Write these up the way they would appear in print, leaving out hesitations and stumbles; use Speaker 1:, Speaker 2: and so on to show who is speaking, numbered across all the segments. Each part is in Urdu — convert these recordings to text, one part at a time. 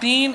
Speaker 1: 3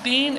Speaker 1: 3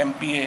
Speaker 1: MPA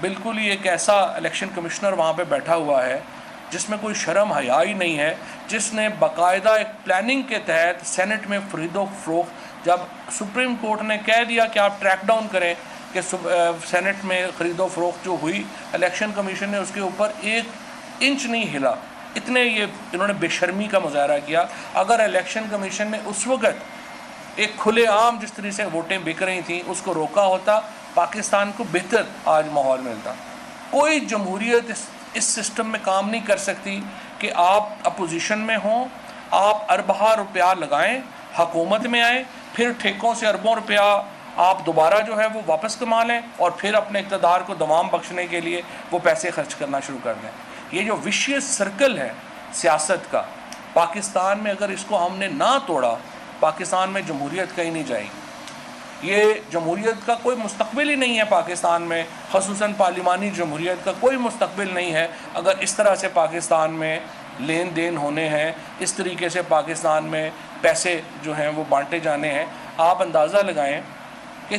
Speaker 1: بالکل ہی ایک ایسا الیکشن کمشنر وہاں پہ بیٹھا ہوا ہے جس میں کوئی شرم حیا ہی نہیں ہے، جس نے باقاعدہ ایک پلاننگ کے تحت سینٹ میں خرید و فروخت، جب سپریم کورٹ نے کہہ دیا کہ آپ ٹریک ڈاؤن کریں کہ سینٹ میں خرید و فروخت جو ہوئی، الیکشن کمیشن نے اس کے اوپر 1 انچ نہیں ہلا، اتنے انہوں نے بے شرمی کا مظاہرہ کیا۔ اگر الیکشن کمیشن نے اس وقت ایک کھلے عام جس طرح سے ووٹیں بک رہی تھیں اس کو روکا ہوتا، پاکستان کو بہتر آج ماحول ملتا۔ کوئی جمہوریت اس سسٹم میں کام نہیں کر سکتی کہ آپ اپوزیشن میں ہوں، آپ اربہ روپیہ لگائیں، حکومت میں آئیں، پھر ٹھیکوں سے اربوں روپیہ آپ دوبارہ جو ہے وہ واپس کما لیں، اور پھر اپنے اقتدار کو دوام بخشنے کے لیے وہ پیسے خرچ کرنا شروع کر دیں۔ یہ جو وشیس سرکل ہے سیاست کا پاکستان میں، اگر اس کو ہم نے نہ توڑا، پاکستان میں جمہوریت کہیں نہیں جائے گی۔ یہ جمہوریت کا کوئی مستقبل ہی نہیں ہے پاکستان میں، خصوصاً پارلیمانی جمہوریت کا کوئی مستقبل نہیں ہے اگر اس طرح سے پاکستان میں لین دین ہونے ہیں، اس طریقے سے پاکستان میں پیسے جو ہیں وہ بانٹے جانے ہیں۔ آپ اندازہ لگائیں کہ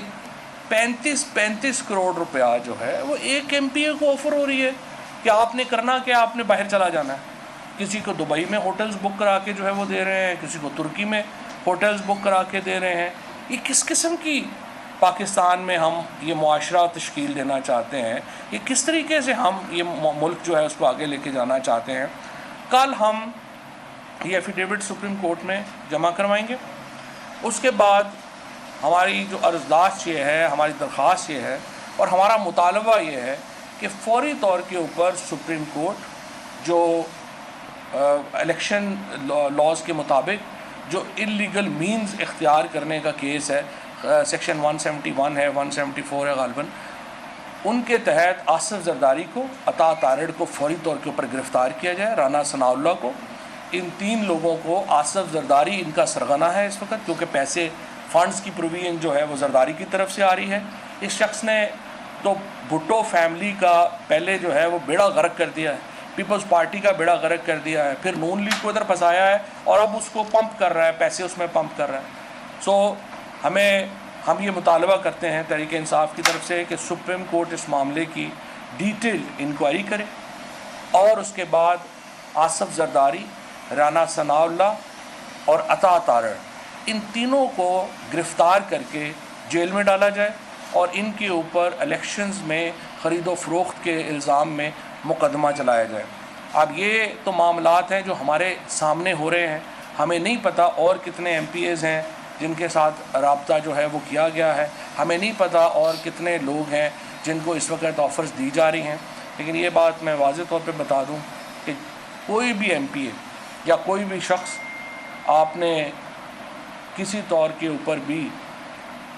Speaker 1: 35 کروڑ روپیہ جو ہے وہ ایک ایم پی اے کو آفر ہو رہی ہے کہ آپ نے کرنا کہ آپ نے باہر چلا جانا ہے۔ کسی کو دبئی میں ہوٹلز بک کرا کے جو ہے وہ دے رہے ہیں، کسی کو ترکی میں ہوٹلز بک کرا کے دے رہے ہیں۔ یہ کس قسم کی پاکستان میں ہم یہ معاشرہ تشکیل دینا چاہتے ہیں؟ یہ کس طریقے سے ہم یہ ملک جو ہے اس کو آگے لے کے جانا چاہتے ہیں؟ کل ہم یہ ایفیڈیوٹ سپریم کورٹ میں جمع کروائیں گے۔ اس کے بعد ہماری جو عرضداشت یہ ہے، ہماری درخواست یہ ہے اور ہمارا مطالبہ یہ ہے کہ فوری طور کے اوپر سپریم کورٹ جو الیکشن لاز کے مطابق جو انلیگل مینز اختیار کرنے کا کیس ہے، سیکشن 171 ہے، 174 ہے غالباً، ان کے تحت آصف زرداری کو، عطا تارڑ کو فوری طور کے اوپر گرفتار کیا جائے، رانا ثناء اللہ کو۔ ان 3 لوگوں کو، آصف زرداری ان کا سرغنہ ہے اس وقت، کیونکہ پیسے فنڈز کی پروویژن جو ہے وہ زرداری کی طرف سے آ رہی ہے۔ اس شخص نے تو بھٹو فیملی کا پہلے جو ہے وہ بیڑا غرق کر دیا ہے، پیپلز پارٹی کا بیڑا غرق کر دیا ہے، پھر نون لیگ کو ادھر پھنسایا ہے اور اب اس کو پمپ کر رہا ہے، پیسے اس میں پمپ کر رہا ہے۔ ہم یہ مطالبہ کرتے ہیں تحریک انصاف کی طرف سے کہ سپریم کورٹ اس معاملے کی ڈیٹیل انکوائری کرے اور اس کے بعد آصف زرداری، رانا ثناء اللہ اور عطا تارڑ، ان تینوں کو گرفتار کر کے جیل میں ڈالا جائے اور ان کے اوپر الیکشنز میں خرید و فروخت کے الزام میں مقدمہ چلایا جائے۔ اب یہ تو معاملات ہیں جو ہمارے سامنے ہو رہے ہیں، ہمیں نہیں پتہ اور کتنے ایم پی ایز ہیں جن کے ساتھ رابطہ جو ہے وہ کیا گیا ہے، ہمیں نہیں پتہ اور کتنے لوگ ہیں جن کو اس وقت آفرز دی جا رہی ہیں، لیکن یہ بات میں واضح طور پہ بتا دوں کہ کوئی بھی ایم پی اے یا کوئی بھی شخص آپ نے کسی طور کے اوپر بھی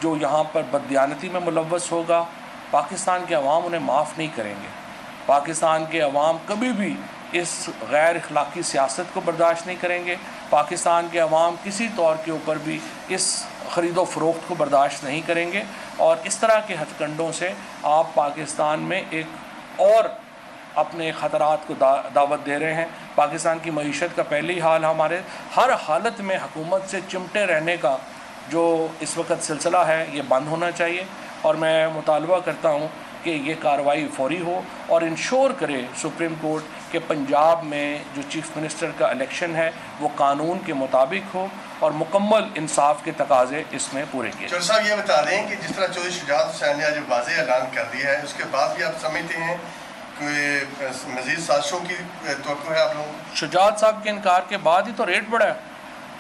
Speaker 1: جو یہاں پر بددیانتی میں ملوث ہوگا، پاکستان کے عوام انہیں معاف نہیں کریں گے۔ پاکستان کے عوام کبھی بھی اس غیر اخلاقی سیاست کو برداشت نہیں کریں گے۔ پاکستان کے عوام کسی طور کے اوپر بھی اس خرید و فروخت کو برداشت نہیں کریں گے، اور اس طرح کے ہتھ کنڈوں سے آپ پاکستان میں ایک اور اپنے خطرات کو دعوت دے رہے ہیں۔ پاکستان کی معیشت کا پہلے ہی حال، ہمارے ہر حالت میں حکومت سے چمٹے رہنے کا جو اس وقت سلسلہ ہے یہ بند ہونا چاہیے، اور میں مطالبہ کرتا ہوں کہ یہ کارروائی فوری ہو اور انشور کرے سپریم کورٹ کہ پنجاب میں جو چیف منسٹر کا الیکشن ہے وہ قانون کے مطابق ہو اور مکمل انصاف کے تقاضے اس میں پورے کیے۔
Speaker 2: چودھری صاحب یہ بتا دیں کہ جس طرح چودھری شجاعت حسین نے آج واضح اعلان کر دیا ہے، اس کے بعد بھی آپ سمجھتے ہیں کہ مزید سازشوں کی توقع ہے آپ لوگوں کو؟
Speaker 1: شجاعت صاحب کے انکار کے بعد ہی تو ریٹ بڑھا ہے۔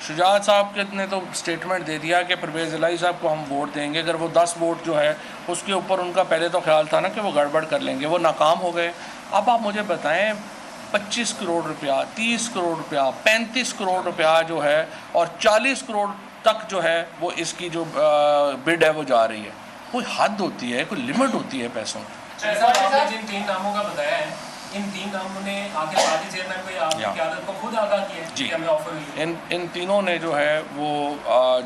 Speaker 1: شجاعت صاحب نے تو اسٹیٹمنٹ دے دیا کہ پرویز الہی صاحب کو ہم ووٹ دیں گے، اگر وہ 10 ووٹ جو ہے اس کے اوپر ان کا پہلے تو خیال تھا نا کہ وہ گڑبڑ کر لیں گے، وہ ناکام ہو گئے۔ اب آپ مجھے بتائیں 25 کروڑ روپیہ، 30 کروڑ روپیہ، 35 کروڑ روپیہ جو ہے اور 40 کروڑ تک جو ہے وہ اس کی جو بڈ ہے وہ جا رہی ہے۔ کوئی حد ہوتی ہے، کوئی لمٹ ہوتی ہے پیسوں کی۔
Speaker 3: آپ نے جن 3 ناموں کا بتایا ہے، ان 3 ناموں نے آخر پارٹی چیئرمین کو آپ کی قیادت کو خود آگاہ کیا ہے کہ ہمیں آفر ہوئی؟
Speaker 1: ان تینوں نے جو ہے وہ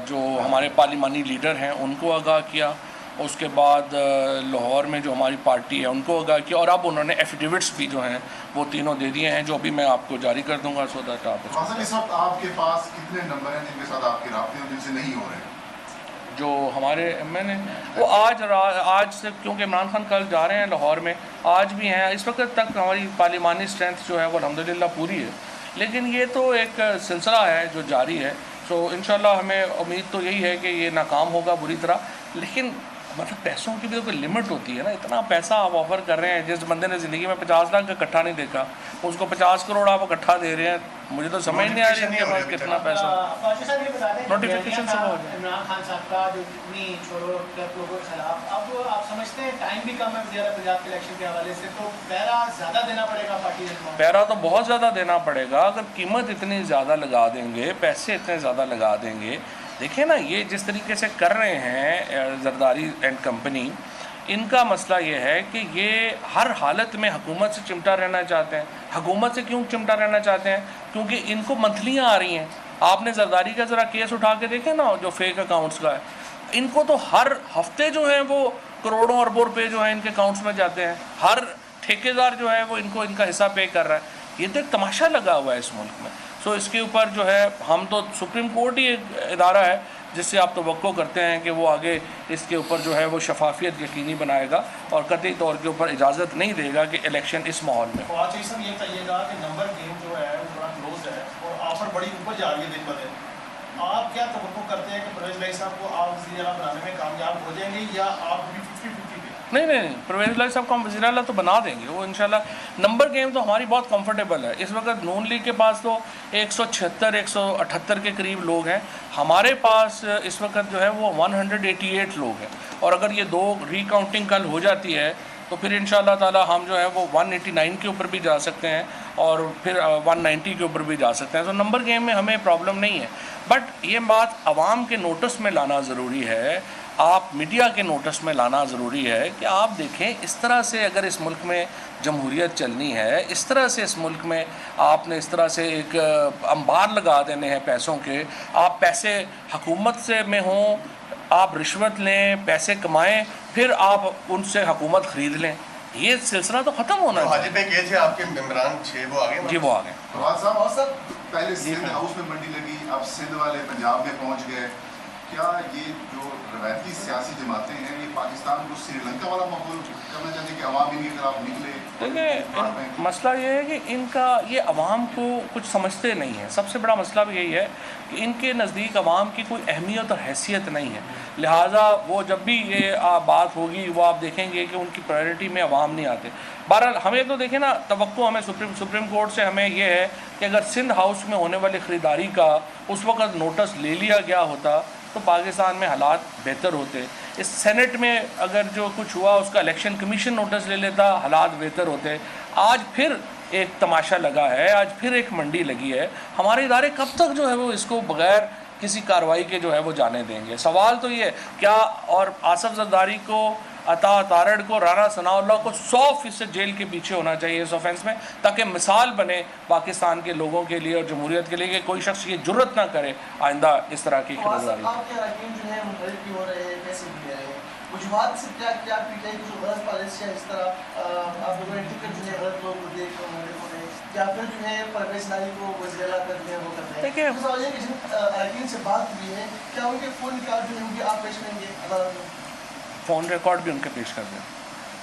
Speaker 1: جو ہمارے پارلیمانی لیڈر ہیں ان کو آگاہ کیا، اس کے بعد لاہور میں جو ہماری پارٹی ہے ان کو آگاہ کیا، اور اب انہوں نے ایفیڈیوٹس بھی جو ہیں وہ تینوں دے دیے ہیں، جو ابھی میں آپ کو جاری کر دوں گا سو دیٹ آپ
Speaker 4: اس وقت آپ کے پاس کتنے نمبر ہیں جن کے ساتھ آپ کے رابطے ہیں جن سے نہیں ہو رہے ہیں؟
Speaker 1: جو ہمارے میں نے وہ آج سے کیونکہ عمران خان کل جا رہے ہیں لاہور میں، آج بھی ہیں، اس وقت تک ہماری پارلیمانی اسٹرینتھ جو ہے وہ الحمدللہ پوری ہے، لیکن یہ تو ایک سلسلہ ہے جو جاری ہے. سو انشاءاللہ ہمیں امید تو یہی ہے کہ یہ ناکام ہوگا بری طرح، لیکن مطلب پیسوں کی بھی تو کوئی لمٹ ہوتی ہے نا. اتنا پیسہ آپ آفر کر رہے ہیں، جس بندے نے زندگی میں 50 لاکھ کا اکٹھا نہیں دیکھا، اس کو 50 کروڑ آپ اکٹھا دے رہے ہیں. مجھے تو سمجھ نہیں آ رہی ہے کہ کتنا پیسہ نوٹیفیکیشن سے ہو گیا.
Speaker 4: عمران خان صاحب کا جو اتنی چھوڑو لوگوں کے خلاف، اب آپ سمجھتے ہیں ٹائم بھی کم ہے وزیر پنجاب کے الیکشن کے حوالے سے، تو پیرا زیادہ دینا پڑے گا پارٹی کو؟
Speaker 1: پیرا تو بہت زیادہ دینا پڑے گا. اگر قیمت اتنی زیادہ لگا دیں گے، پیسے اتنے زیادہ لگا دیں گے. دیکھیں نا، یہ جس طریقے سے کر رہے ہیں زرداری اینڈ کمپنی، ان کا مسئلہ یہ ہے کہ یہ ہر حالت میں حکومت سے چمٹا رہنا چاہتے ہیں. حکومت سے کیوں چمٹا رہنا چاہتے ہیں؟ کیونکہ ان کو منتھلیاں آ رہی ہیں. آپ نے زرداری کا ذرا کیس اٹھا کے دیکھیں نا، جو فیک اکاؤنٹس کا ہے، ان کو تو ہر ہفتے جو ہیں وہ کروڑوں اربوں روپے جو ہیں ان کے اکاؤنٹس میں جاتے ہیں. ہر ٹھیکیدار جو ہے وہ ان کا حصہ پے کر رہا ہے. یہ تو ایک تماشا لگا ہوا ہے اس ملک میں. سو اس کے اوپر جو ہے ہم تو سپریم کورٹ ہی ایک ادارہ ہے جس سے آپ توقع کرتے ہیں کہ وہ آگے اس کے اوپر جو ہے وہ شفافیت یقینی بنائے گا اور قطعی طور کے اوپر اجازت نہیں دے گا کہ الیکشن اس ماحول میں.
Speaker 4: فواد چودھری صاحب یہ کہیے گا کہ نمبر گیم جو ہے وہ بڑا کلوز ہے اور آفر بڑی اوپر جا رہی ہے دن بہ دن. آپ کیا توقع کرتے ہیں کہ پرویز بھائی صاحب کو آپ وزیر اعلیٰ بنانے میں کامیاب ہو جائیں گے، یا آپ بھی 50-50 پہ؟
Speaker 1: نہیں، پرویز الہی صاحب کو ہم وزیر اعلیٰ تو بنا دیں گے. وہ انشاءاللہ نمبر گیم تو ہماری بہت کمفرٹیبل ہے. اس وقت نون لیگ کے پاس تو 176-178 کے قریب لوگ ہیں. ہمارے پاس اس وقت جو ہے وہ 188 لوگ ہیں، اور اگر یہ 2 ری کاؤنٹنگ کل ہو جاتی ہے تو پھر انشاءاللہ تعالی ہم جو ہے وہ 189 کے اوپر بھی جا سکتے ہیں اور پھر 190 کے اوپر بھی جا سکتے ہیں. تو نمبر گیم میں ہمیں پرابلم نہیں ہے. بٹ یہ بات عوام کے نوٹس میں لانا ضروری ہے، آپ میڈیا کے نوٹس میں لانا ضروری ہے کہ آپ دیکھیں اس طرح سے اگر اس ملک میں جمہوریت چلنی ہے، اس طرح سے اس ملک میں آپ نے اس طرح سے ایک انبار لگا دینے ہیں پیسوں کے. آپ پیسے حکومت سے میں ہوں، آپ رشوت لیں، پیسے کمائیں، پھر آپ ان سے حکومت خرید لیں. یہ سلسلہ تو ختم ہونا ہے.
Speaker 2: حاجی بھائی گئے تھے آپ کے ممبران 6 وہ آ گئے؟
Speaker 1: جی وہ آ گئے.
Speaker 5: فواد صاحب پہلے سندھ ہاؤس میں منڈی لگی، اب سندھ والے پنجاب میں پہنچ گئے. کیا یہ جو روایتی سیاسی جماعتیں ہیں یہ پاکستان کو سری لنکا والا ماحول کرنا چاہتے ہیں کہ عوام ان کے خلاف نکلے؟
Speaker 1: دیکھیں مسئلہ یہ ہے کہ ان کا یہ عوام کو کچھ سمجھتے نہیں ہیں. سب سے بڑا مسئلہ بھی یہی ہے کہ ان کے نزدیک عوام کی کوئی اہمیت اور حیثیت نہیں ہے. لہٰذا وہ جب بھی یہ بات ہوگی وہ آپ دیکھیں گے کہ ان کی پرائرٹی میں عوام نہیں آتے. بہرحال ہمیں تو دیکھیں نا، توقع ہمیں سپریم کورٹ سے ہمیں یہ ہے کہ اگر سندھ ہاؤس میں ہونے والی خریداری کا اس وقت نوٹس لے لیا گیا ہوتا تو پاکستان میں حالات بہتر ہوتے. اس سینٹ میں اگر جو کچھ ہوا اس کا الیکشن کمیشن نوٹس لے لیتا، حالات بہتر ہوتے. آج پھر ایک تماشا لگا ہے، آج پھر ایک منڈی لگی ہے. ہمارے ادارے کب تک جو ہے وہ اس کو بغیر کسی کارروائی کے جو ہے وہ جانے دیں گے؟ سوال تو یہ کیا، اور آصف زرداری کو، عطا تارڑ کو، رانا ثناء اللہ کو 100% جیل کے پیچھے ہونا چاہیے اس آفینس میں، تاکہ مثال بنے پاکستان کے لوگوں کے لیے اور جمہوریت کے لیے کہ کوئی شخص یہ جرت نہ کرے آئندہ اس طرح کی خریداری.
Speaker 6: آپ کے اراکین جو ہیں منفرد بھی ہو رہے ہیں، کیسے بھی رہے ہیں وجوہات سے؟ کیا پی ٹی آئی کی جو غلط پالیسی ہے، اس طرح آپ لوگوں نے ٹکٹ جو ہے غلط لوگوں کو دیکھ رہے ہیں، یا پھر جو ہے پرویز الہی کو وزیر اعلیٰ کرتے ہیں وہ کرتے ہیں؟
Speaker 1: دیکھیں
Speaker 6: سوال یہ کہ جن اراکین سے بات ہوئی ہے، کیا ان کے فون ریکارڈ جو ہیں وہ آپ پیش کریں گے عدالت میں؟
Speaker 1: فون ریکارڈ بھی ان کے پیش کر دیں،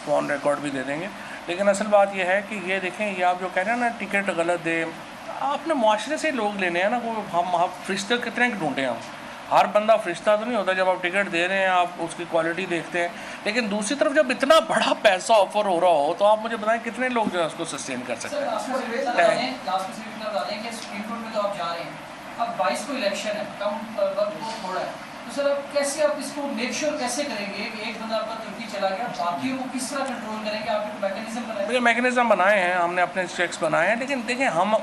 Speaker 1: فون ریکارڈ بھی دے دیں گے. لیکن اصل بات یہ ہے کہ یہ دیکھیں، یہ آپ جو کہہ رہے ہیں نا ٹکٹ غلط دے، آپ نے معاشرے سے لوگ لینے ہیں نا. ہم فرشتے کتنے ڈھونڈیں ہم؟ ہر بندہ فرشتہ تو نہیں ہوتا. جب آپ ٹکٹ دے رہے ہیں آپ اس کی کوالٹی دیکھتے ہیں. لیکن دوسری طرف جب اتنا بڑا پیسہ آفر ہو رہا ہو تو آپ مجھے بتائیں کتنے لوگ جو ہے اس کو سسٹین کر سکتے ہیں.
Speaker 3: لاسٹ میں بتا دیں کہ سپریم کورٹ میں تو آپ جا رہے ہیں، اب 22 کو الیکشن ہے، کم وقت بہت تھوڑا ہے، تو سر اب کیسے آپ اس کو میک شیور کیسے کریں گے کہ ایک بندہ آپ کا ترکی چلا گیا، باقیوں کو کس طرح کنٹرول کریں گے؟ آپ نے میکینزم بنائے؟
Speaker 1: یہ میکینزم بنائے ہیں ہم نے، اپنے چیکس بنائے ہیں. لیکن دیکھیں ہم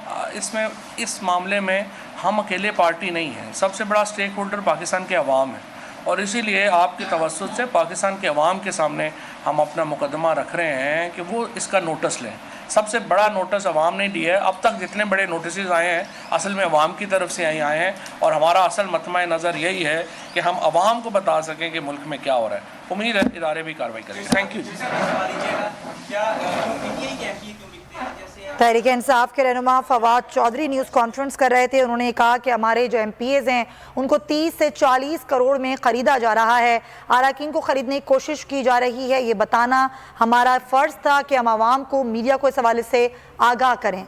Speaker 1: اس معاملے میں ہم اکیلے پارٹی نہیں ہیں. سب سے بڑا اسٹیک ہولڈر پاکستان کے عوام ہیں، اور اسی لیے آپ کے توسط سے پاکستان کے عوام کے سامنے ہم اپنا مقدمہ رکھ رہے ہیں کہ وہ اس کا نوٹس لیں. سب سے بڑا نوٹس عوام نے دیا ہے. اب تک جتنے بڑے نوٹسز آئے ہیں اصل میں عوام کی طرف سے آئے ہیں، اور ہمارا اصل مطمع نظر یہی ہے کہ ہم عوام کو بتا سکیں کہ ملک میں کیا ہو رہا ہے. امید ہے ادارے بھی کارروائی کریں گے. Thank you.
Speaker 7: تحریک انصاف کے رہنما فواد چودھری نیوز کانفرنس کر رہے تھے. انہوں نے کہا کہ ہمارے جو ایم پی ایز ہیں ان کو 30 سے 40 کروڑ میں خریدا جا رہا ہے. اراکین کو خریدنے کی کوشش کی جا رہی ہے. یہ بتانا ہمارا فرض تھا کہ ہم عوام کو، میڈیا کو اس حوالے سے آگاہ کریں.